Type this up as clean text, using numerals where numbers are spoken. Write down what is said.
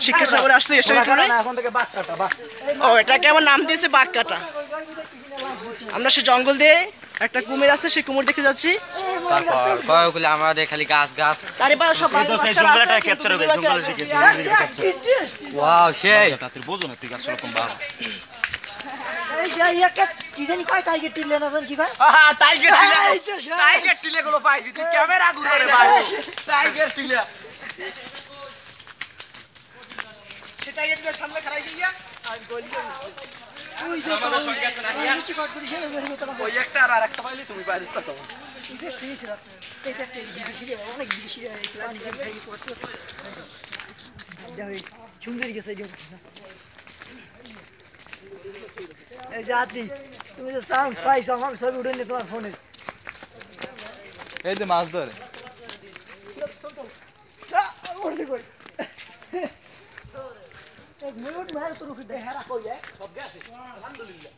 শিক্ষা সাগরে আসছে এসে এখন থেকে বাঘ কাটা বাঘ। ও এটাকে আমার নাম দিয়েছে বাঘ কাটা। আমরা সে জঙ্গল দিয়ে একটা কুমির আছে সেই কুমির দেখতে যাচ্ছি। তারপর কয়গুলো আমরা খালি গাছ গাছ চারিপাশে সব কিন্তু সেই জঙ্গলটা ক্যাপচার হবে জঙ্গলের দিকে ওয়াও সেই তাতে বোঝো না তুই গাছ রকম বাঘ এই যে একটা কি জানি কয় টাইগার টিলে না জানি কি কয় টাইগার টিলে গুলো পাইছি তুই ক্যামেরা ঘুরে ভাই টাইগার টিলে সে টাইগার টিলের সামনে খাড়াই গিয়া আর গোল ওই যে আমাদের সঙ্গে আছে না নিচে কট করে সেই ওই একটা আর একটা পাইলে তুমি বাইরে তো তখন ইনভেস্ট হয়েছিল এটা বিদেশি অনেক বিদেশি ক্লাস খাই করতে যাই সুন্দর গেছে এই এই জাতি তুমি যে চান্স পাইছো আমাকে ছবি উঠে নিয়ে তোমার ফোনে এই যে মাছ ধরে উঠতে কই এক মিনিট মেরে তো রুখে দে হেরা কই সব গেছে আলহামদুলিল্লাহ